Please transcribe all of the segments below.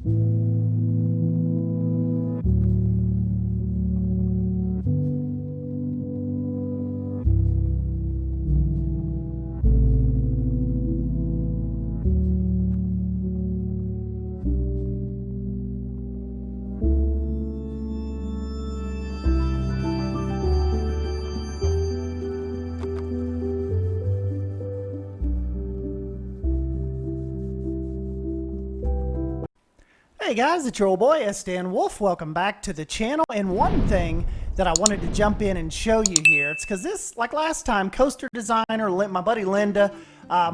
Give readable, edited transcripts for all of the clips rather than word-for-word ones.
Hey guys, it's your old boy S.Dan Wolf. Welcome back to the channel. And one thing that I wanted to jump in and show you here, it's because this, like last time, Coaster Designer, my buddy Linda,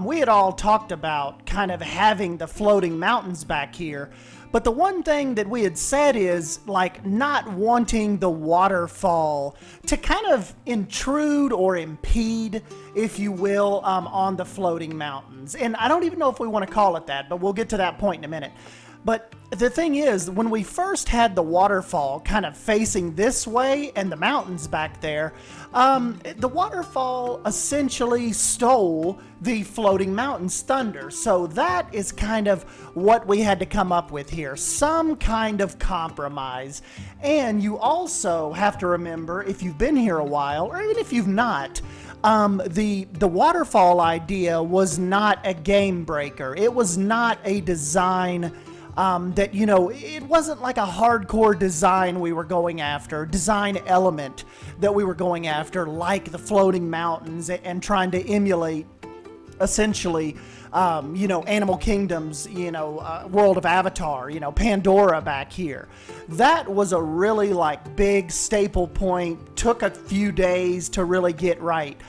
we had all talked about kind of having the floating mountains back here. But the one thing that we had said is like not wanting the waterfall to kind of intrude or impede, if you will, on the floating mountains. And I don't even know if we want to call it that, but we'll get to that point in a minute. But the thing is, when we first had the waterfall kind of facing this way and the mountains back there, the waterfall essentially stole the floating mountains thunder. So that is kind of what we had to come up with here, some kind of compromise. And you also have to remember, if you've been here a while, or even if you've not, the waterfall idea was not a game breaker. It was not a design that, you know, it wasn't like a hardcore design we were going after, design element that we were going after, like the floating mountains and trying to emulate essentially, you know, Animal Kingdom's, you know, world of Avatar, you know, Pandora back here. That was a really like big staple point, took a few days to really get right.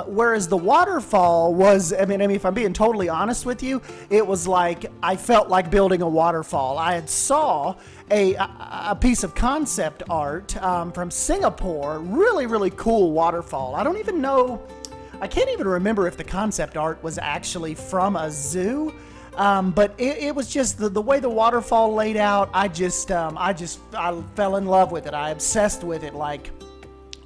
Whereas the waterfall was, I mean, if I'm being totally honest with you, it was like, I felt like building a waterfall. I had saw a piece of concept art from Singapore, really cool waterfall. I don't even know, I can't even remember if the concept art was actually from a zoo. But it was just the way the waterfall laid out. I fell in love with it. I obsessed with it like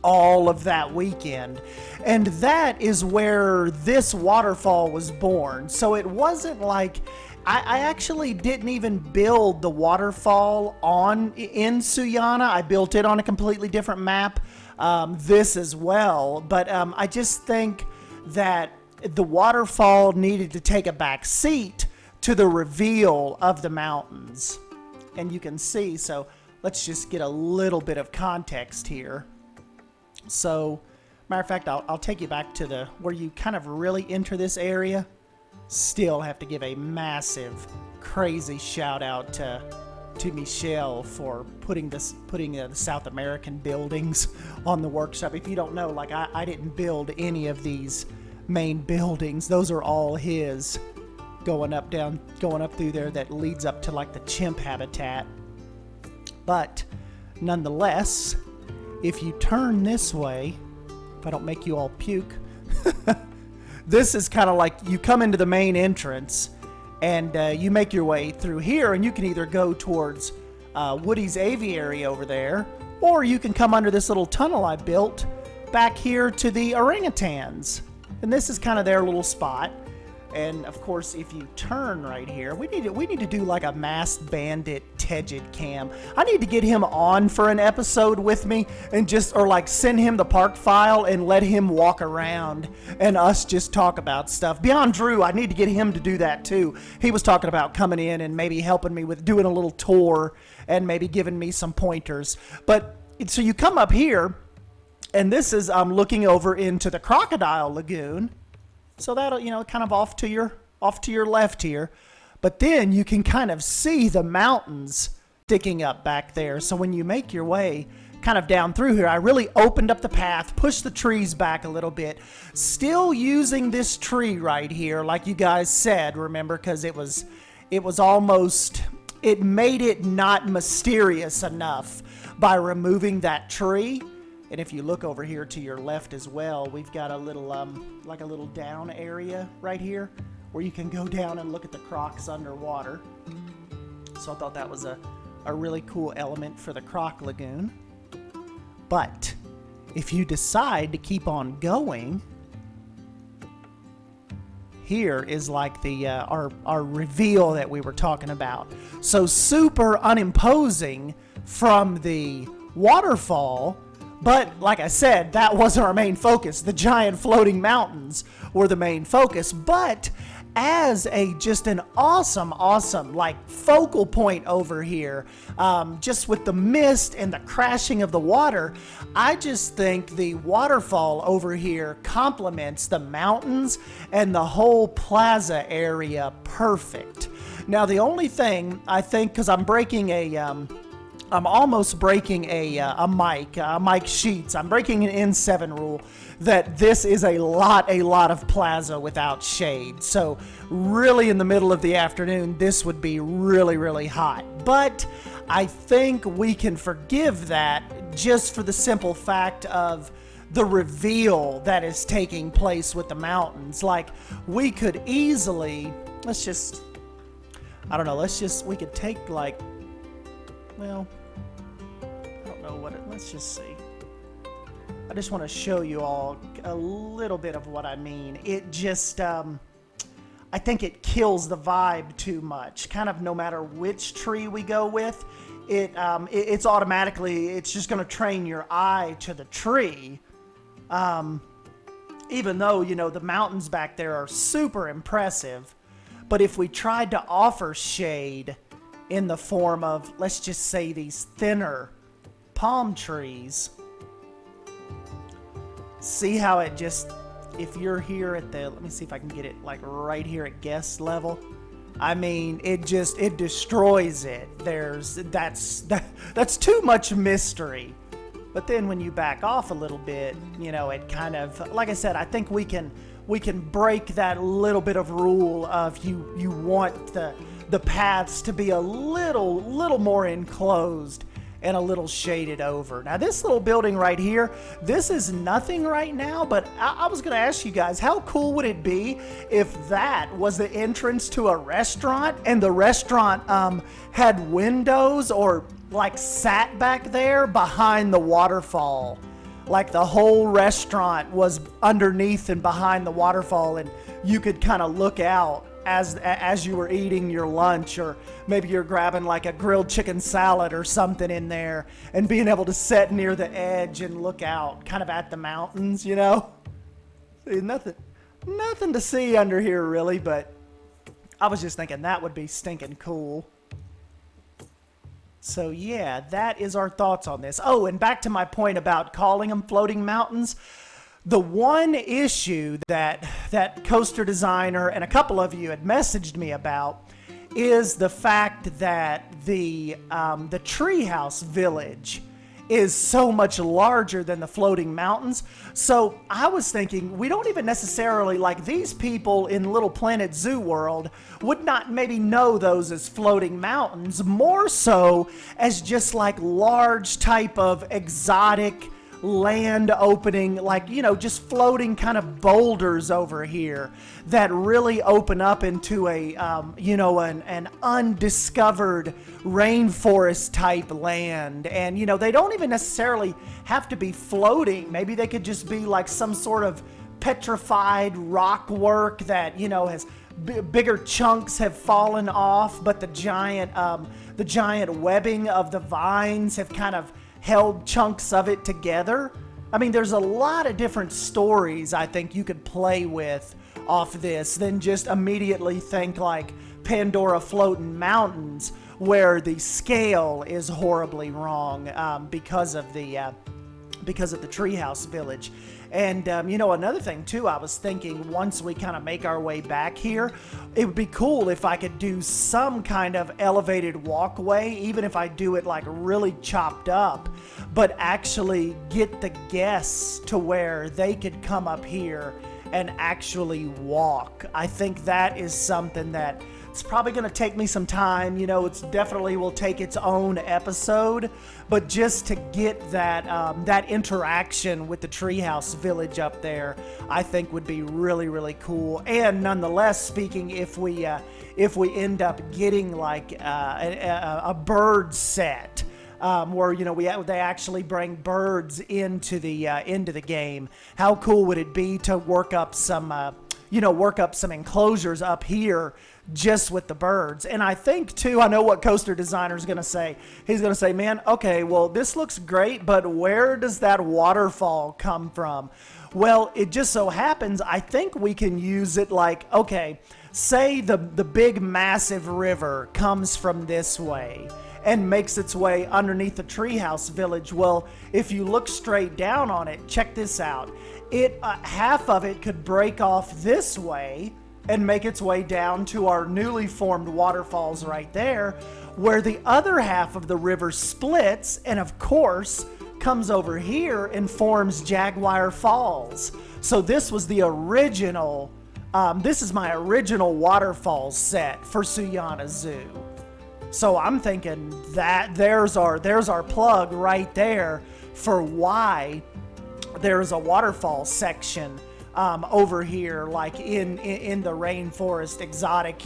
all of that weekend. And that is where this waterfall was born. So it wasn't like, I actually didn't even build the waterfall in Suyana. I built it on a completely different map, this as well. But I just think that the waterfall needed to take a back seat to the reveal of the mountains. And you can see, so let's just get a little bit of context here. So, matter of fact, I'll take you back to where you kind of really enter this area. Still have to give a massive, crazy shout out to Michelle for putting the South American buildings on the workshop. If you don't know, like I didn't build any of these main buildings. Those are all his. Going up through there that leads up to like the chimp habitat. But nonetheless, if you turn this way, if I don't make you all puke, this is kind of like you come into the main entrance and you make your way through here, and you can either go towards Woody's aviary over there, or you can come under this little tunnel I built back here to the orangutans. And this is kind of their little spot. And of course, if you turn right here, we need to do like a masked bandit Tegid cam. I need to get him on for an episode with me and or like send him the park file and let him walk around and us just talk about stuff. Beyond Drew, I need to get him to do that too. He was talking about coming in and maybe helping me with doing a little tour and maybe giving me some pointers. But so you come up here, and this is looking over into the Crocodile Lagoon. So that'll, you know, kind of off to your left here. But then you can kind of see the mountains sticking up back there. So when you make your way kind of down through here, I really opened up the path, pushed the trees back a little bit, still using this tree right here, like you guys said, remember, because it was almost, it made it not mysterious enough by removing that tree. And if you look over here to your left as well, we've got a little, like a little down area right here where you can go down and look at the crocs underwater. So I thought that was a really cool element for the Croc Lagoon. But if you decide to keep on going, here is like the our reveal that we were talking about. So super unimposing from the waterfall, but like I said, that wasn't our main focus. The giant floating mountains were the main focus, but as just an awesome like focal point over here, just with the mist and the crashing of the water, I just think the waterfall over here complements the mountains and the whole plaza area perfect. Now the only thing I think, because I'm almost breaking a mic sheets. I'm breaking an N7 rule that this is a lot of plaza without shade. So really in the middle of the afternoon, this would be really hot. But I think we can forgive that just for the simple fact of the reveal that is taking place with the mountains. Like we could easily, we could take like, well, I don't know what let's just see. I just want to show you all a little bit of what I mean. It just, I think it kills the vibe too much. Kind of no matter which tree we go with, it's automatically, it's just going to train your eye to the tree. Even though, you know, the mountains back there are super impressive. But if we tried to offer shade in the form of, let's just say, these thinner palm trees, see how it just, if you're here at the, let me see if I can get it like right here at guest level. I mean, it destroys it. That's too much mystery. But then when you back off a little bit, you know, it kind of, like I said, I think we can break that little bit of rule of you want the paths to be a little more enclosed and a little shaded over. Now this little building right here, this is nothing right now, but I was gonna ask you guys, how cool would it be if that was the entrance to a restaurant and the restaurant had windows or like sat back there behind the waterfall? Like the whole restaurant was underneath and behind the waterfall, and you could kind of look out as you were eating your lunch, or maybe you're grabbing like a grilled chicken salad or something in there and being able to sit near the edge and look out kind of at the mountains, you know? See, nothing to see under here really, but I was just thinking that would be stinking cool. So yeah, that is our thoughts on this. Oh, and back to my point about calling them floating mountains. The one issue that coaster designer and a couple of you had messaged me about is the fact that the Treehouse village is so much larger than the floating mountains. So I was thinking, we don't even necessarily, like these people in Little Planet Zoo World would not maybe know those as floating mountains, more so as just like large type of exotic land opening, like, you know, just floating kind of boulders over here that really open up into a, you know, an undiscovered rainforest type land. And, you know, they don't even necessarily have to be floating. Maybe they could just be like some sort of petrified rock work that, you know, has bigger chunks have fallen off, but the giant webbing of the vines have kind of held chunks of it together. I mean, there's a lot of different stories I think you could play with off this than just immediately think like Pandora Floating Mountains, where the scale is horribly wrong because of the Treehouse Village. And, you know, another thing, too, I was thinking once we kind of make our way back here, it would be cool if I could do some kind of elevated walkway, even if I do it, like, really chopped up, but actually get the guests to where they could come up here and actually walk. I think that is something that it's probably going to take me some time. You know, it's definitely will take its own episode, but just to get that that interaction with the Treehouse Village up there, I think would be really, really cool. And nonetheless, speaking, if we end up getting like a bird set, where, you know, they actually bring birds into the game, how cool would it be to work up some work up some enclosures up here just with the birds. And I think too, I know what coaster designer is going to say. He's going to say, man, okay, well, this looks great, but where does that waterfall come from? Well, it just so happens, I think we can use it like, okay, say the big massive river comes from this way and makes its way underneath the Treehouse village. Well, if you look straight down on it, check this out. Half of it could break off this way and make its way down to our newly formed waterfalls right there, where the other half of the river splits and of course comes over here and forms Jaguar Falls. So this was the original, this is my original waterfall set for Suyana Zoo. So I'm thinking that there's our plug right there for why there's a waterfall section over here, like in the rainforest exotic,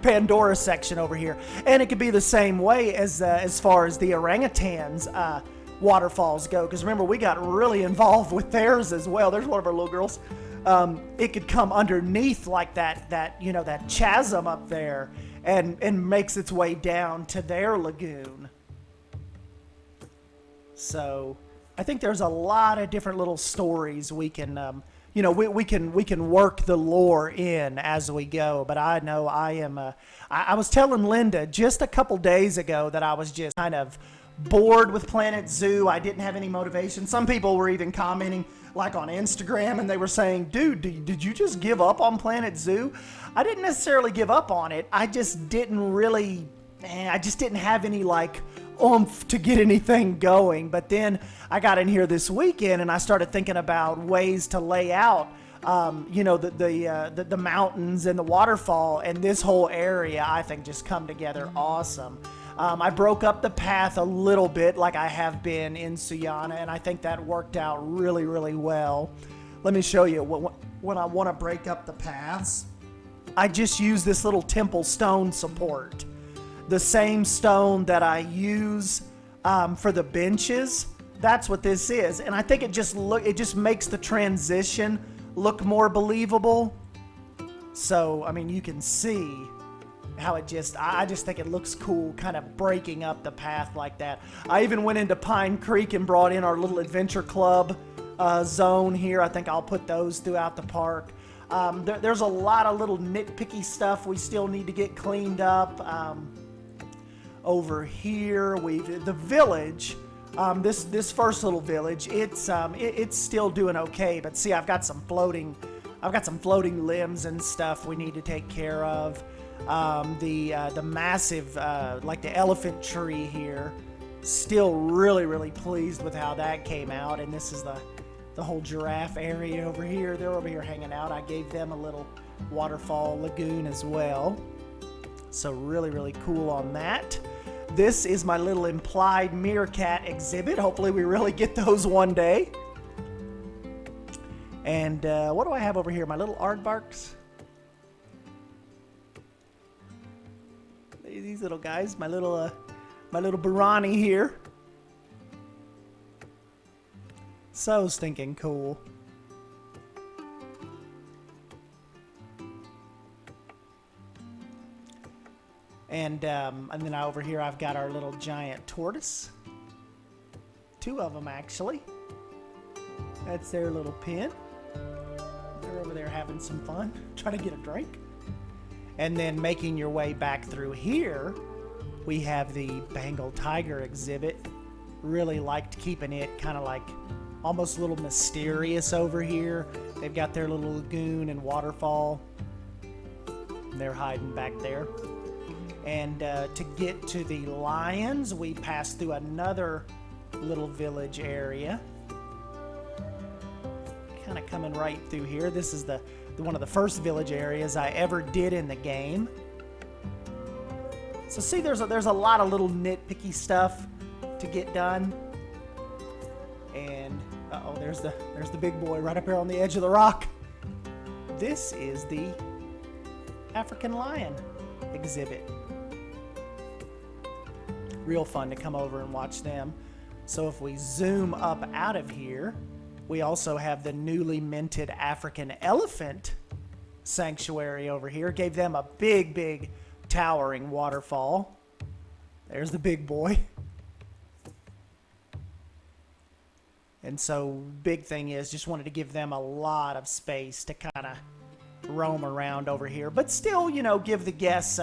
Pandora section over here. And it could be the same way as far as the orangutans waterfalls go, because remember, we got really involved with theirs as well. There's one of our little girls. It could come underneath like that chasm up there and makes its way down to their lagoon. So I think there's a lot of different little stories we can we can work the lore in as we go. But I know I was telling Linda just a couple days ago that I was just kind of bored with Planet Zoo. I didn't have any motivation. Some people were even commenting like on Instagram, and they were saying, dude, did you just give up on Planet Zoo? I didn't necessarily give up on it. I just didn't have any like oomph to get anything going. But then I got in here this weekend and I started thinking about ways to lay out the mountains and the waterfall, and this whole area I think just come together awesome. I broke up the path a little bit like I have been in Suyana, and I think that worked out really, really well. Let me show you when I want to break up the paths. I just use this little temple stone support. The same stone that I use for the benches. That's what this is. And I think it just makes the transition look more believable. So, I mean, you can see how I just think it looks cool kind of breaking up the path like that. I even went into Pine Creek and brought in our little adventure club zone here. I think I'll put those throughout the park. There's a lot of little nitpicky stuff we still need to get cleaned up. Over here, the village, this first little village, it's still doing okay. But see, I've got some floating limbs and stuff we need to take care of. The massive, like the elephant tree here, still really, really pleased with how that came out. And this is the whole giraffe area over here. They're over here hanging out. I gave them a little waterfall lagoon as well. So really, really cool on that. This is my little implied meerkat exhibit. Hopefully we really get those one day. And what do I have over here? My little aardvarks. These little guys. My little Barani here. So stinking cool. And then over here I've got our little giant tortoise. Two of them actually. That's their little pen. They're over there having some fun, trying to get a drink. And then making your way back through here, we have the Bengal tiger exhibit. Really liked keeping it kind of like almost a little mysterious over here. They've got their little lagoon and waterfall. They're hiding back there. And to get to the lions, we pass through another little village area. Kind of coming right through here. This is the one of the first village areas I ever did in the game. So see, there's a lot of little nitpicky stuff to get done. And uh-oh, there's the big boy right up here on the edge of the rock. This is the African lion exhibit. Real fun to come over and watch them. So if we zoom up out of here, we also have the newly minted African elephant sanctuary over here. Gave them a big, big towering waterfall. There's the big boy. And so big thing is just wanted to give them a lot of space to kind of roam around over here. But still, you know, give the guests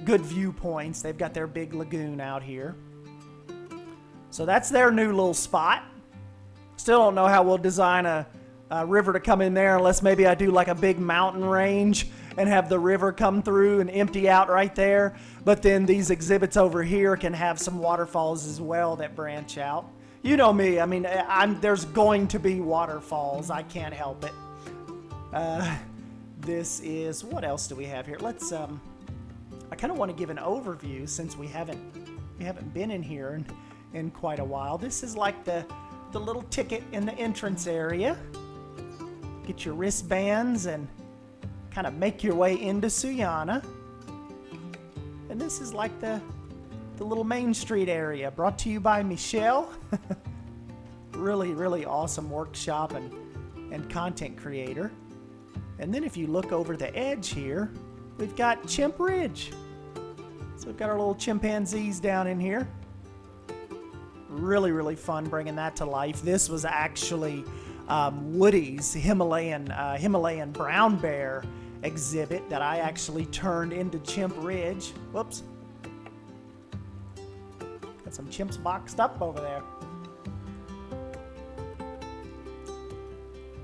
good viewpoints. They've got their big lagoon out here. So that's their new little spot. Still don't know how we'll design a river to come in there unless maybe I do like a big mountain range and have the river come through and empty out right there. But then these exhibits over here can have some waterfalls as well that branch out. You know me, I mean, there's going to be waterfalls. I can't help it. This is, what else do we have here? Let's, I kind of want to give an overview since we haven't been in here in quite a while. This is like the little ticket in the entrance area. Get your wristbands and kind of make your way into Suyana. And this is like the little Main Street area, brought to you by Michelle. Really, really awesome workshop and content creator. And then if you look over the edge here, we've got Chimp Ridge. So we've got our little chimpanzees down in here. Really, really fun bringing that to life. This was actually Woody's Himalayan brown bear exhibit that I actually turned into Chimp Ridge. Whoops. Got some chimps boxed up over there.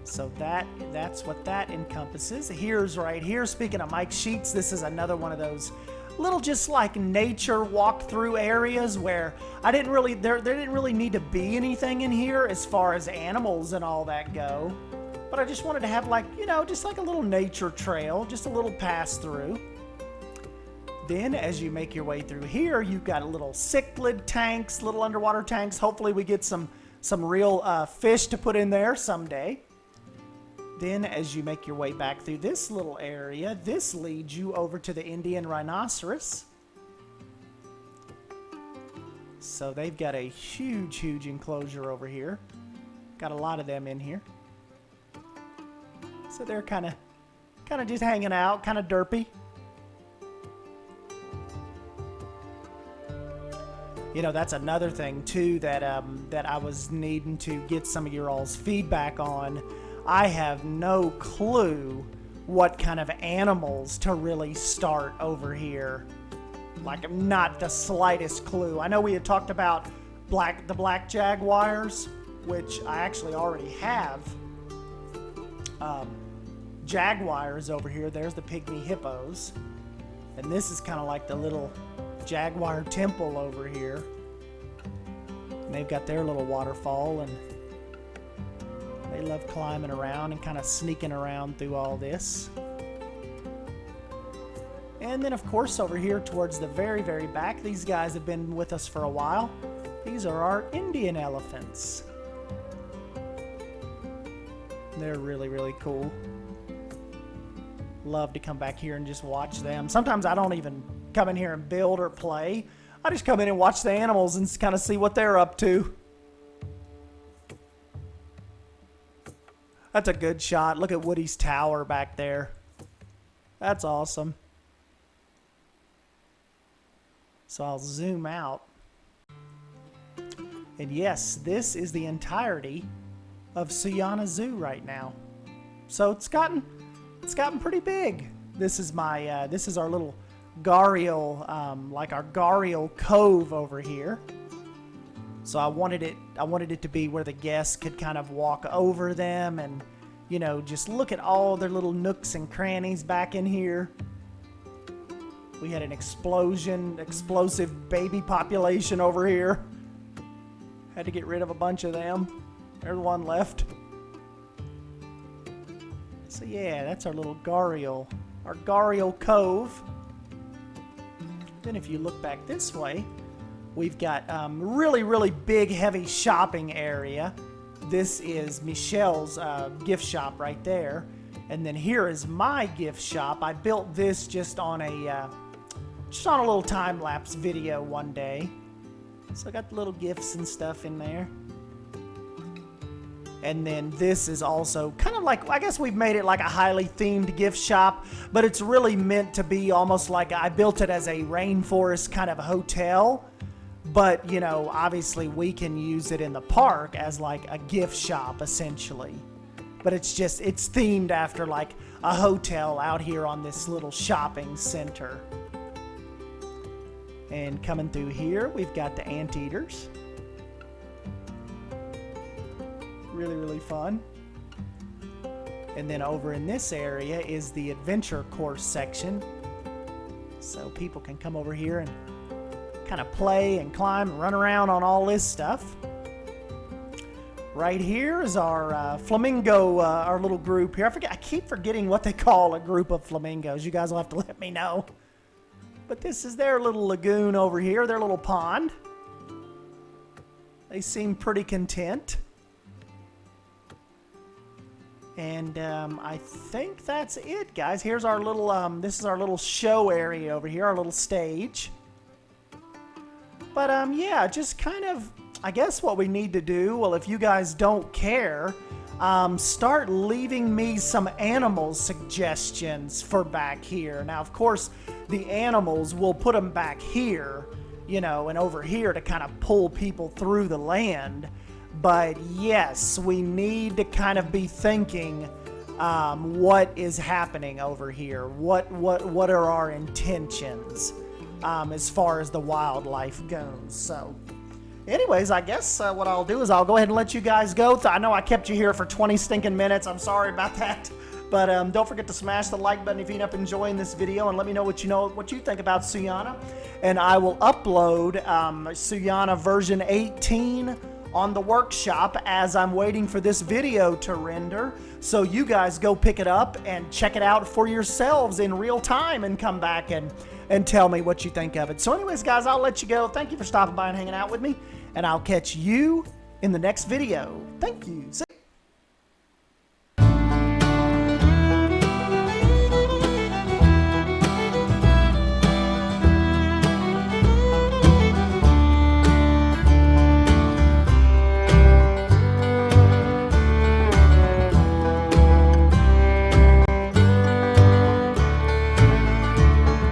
So that's what that encompasses. Here's right here, speaking of Mike Sheets, this is another one of those little just like nature walkthrough areas where there didn't really need to be anything in here as far as animals and all that go. But I just wanted to have like, you know, just like a little nature trail, just a little pass through. Then as you make your way through here, you've got a little cichlid tanks, little underwater tanks. Hopefully we get some real fish to put in there someday. Then as you make your way back through this little area, this leads you over to the Indian rhinoceros. So they've got a huge, huge enclosure over here. Got a lot of them in here. So they're kind of just hanging out, kind of derpy. You know, that's another thing too that I was needing to get some of your all's feedback on. I have no clue what kind of animals to really start over here. Like, not the slightest clue. I know we had talked about the black jaguars, which I actually already have. Jaguars over here. There's the pygmy hippos. And this is kind of like the little jaguar temple over here. And they've got their little waterfall, and they love climbing around and kind of sneaking around through all this. And then, of course, over here towards the very, very back, these guys have been with us for a while. These are our Indian elephants. They're really, really cool. Love to come back here and just watch them. Sometimes I don't even come in here and build or play. I just come in and watch the animals and kind of see what they're up to. That's a good shot. Look at Woody's tower back there. That's awesome. So I'll zoom out. And yes, this is the entirety of Suyana Zoo right now. So it's gotten pretty big. This is my this is our little gharial, like our gharial cove over here. So I wanted it to be where the guests could kind of walk over them and, you know, just look at all their little nooks and crannies back in here. We had an explosive baby population over here. Had to get rid of a bunch of them. There's one left. So yeah, that's our little gharial cove. Then if you look back this way, we've got really, really big, heavy shopping area. This is Michelle's gift shop right there. And then here is my gift shop. I built this just on a little time-lapse video one day. So I got the little gifts and stuff in there. And then this is also kind of like, I guess we've made it like a highly themed gift shop, but it's really meant to be almost like, I built it as a rainforest kind of hotel. But, you know, obviously we can use it in the park as like a gift shop essentially. But it's themed after like a hotel out here on this little shopping center. And coming through here, we've got the anteaters. Really, really fun. And then over in this area is the adventure course section. So people can come over here and kind of play and climb and run around on all this stuff. Right here is our flamingo, our little group here. I keep forgetting what they call a group of flamingos. You guys will have to let me know. But this is their little lagoon over here, their little pond. They seem pretty content. And I think that's it, guys. Here's our little, this is our little show area over here, our little stage. But yeah, just kind of, I guess what we need to do, well, if you guys don't care, start leaving me some animal suggestions for back here. Now, of course, the animals, we'll put them back here, you know, and over here to kind of pull people through the land. But yes, we need to kind of be thinking what is happening over here. What are our intentions as far as the wildlife goes? So anyways, I guess what I'll do is I'll go ahead and let you guys go. I know I kept you here for 20 stinking minutes. I'm sorry about that. But don't forget to smash the like button if you end up enjoying this video, and let me know what you think about Suyana. And I will upload Suyana version 18 on the workshop as I'm waiting for this video to render. So you guys go pick it up and check it out for yourselves in real time and come back and tell me what you think of it. So anyways, guys, I'll let you go. Thank you for stopping by and hanging out with me, and I'll catch you in the next video. Thank you.